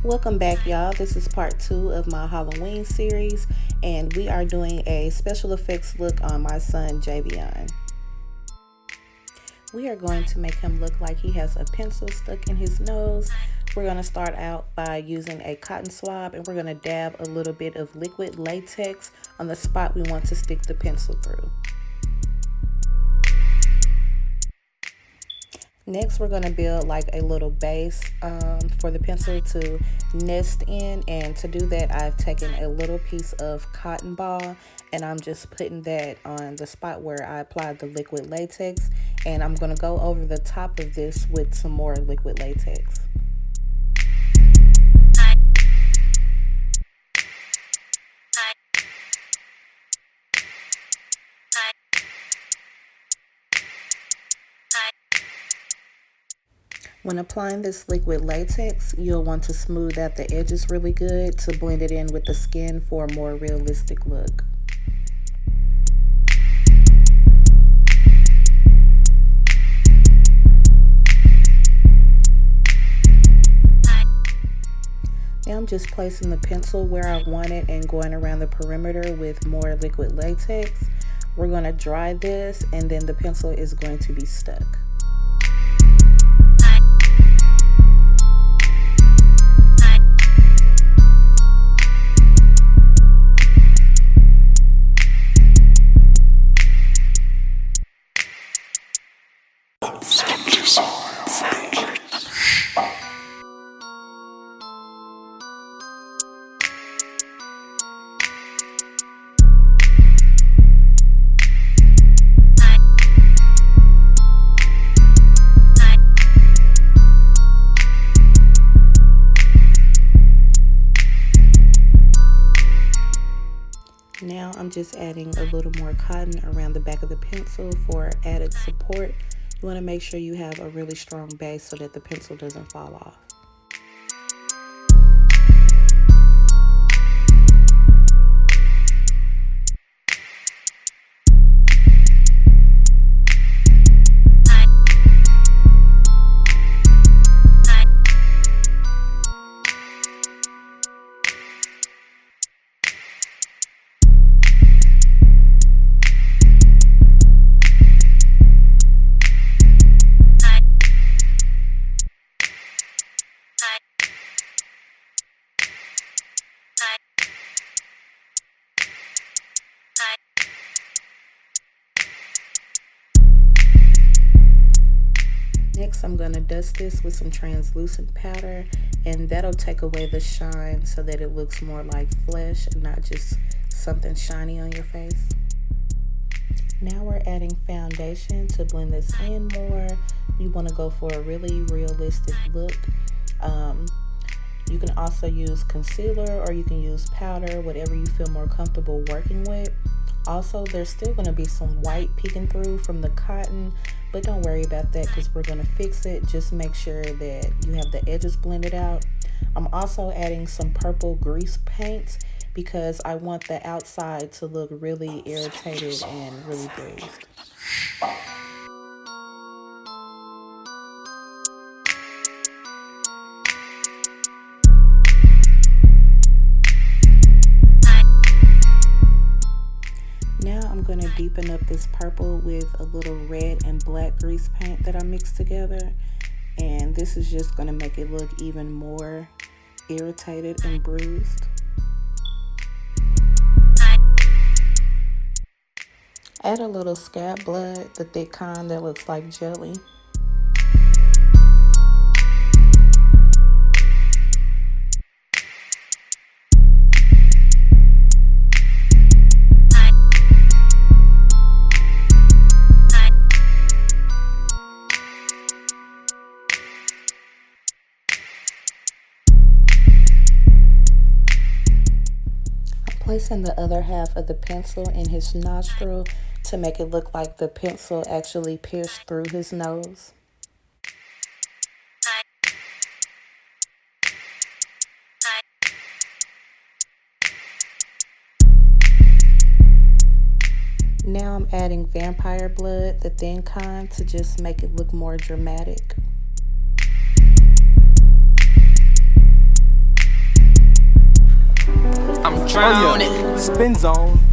Welcome back, y'all. This is part 2 of my Halloween series, and we are doing a special effects look on my son Javion. We are going to make him look like he has a pencil stuck in his nose. We're going to start out by using a cotton swab, and we're going to dab a little bit of liquid latex on the spot we want to stick the pencil through. Next, we're going to build like a little base for the pencil to nest in, and to do that I've taken a little piece of cotton ball and I'm just putting that on the spot where I applied the liquid latex, and I'm going to go over the top of this with some more liquid latex. When applying this liquid latex, you'll want to smooth out the edges really good to blend it in with the skin for a more realistic look. Now I'm just placing the pencil where I want it and going around the perimeter with more liquid latex. We're going to dry this, and then the pencil is going to be stuck. Now I'm just adding a little more cotton around the back of the pencil for added support. You want to make sure you have a really strong base so that the pencil doesn't fall off. Next, I'm going to dust this with some translucent powder, and that'll take away the shine so that it looks more like flesh and not just something shiny on your face. Now we're adding foundation to blend this in more. You want to go for a really realistic look. You can also use concealer, or you can use powder, whatever you feel more comfortable working with. Also, there's still going to be some white peeking through from the cotton, but don't worry about that because we're going to fix it. Just make sure that you have the edges blended out. I'm also adding some purple grease paint because I want the outside to look really irritated and really bruised. Now I'm going to deepen up this purple with a little red and black grease paint that I mixed together, and this is just going to make it look even more irritated and bruised. Add a little scab blood, the thick kind that looks like jelly. Placing the other half of the pencil in his nostril to make it look like the pencil actually pierced through his nose. Now I'm adding vampire blood, the thin kind, to just make it look more dramatic. drown it. Spin zone.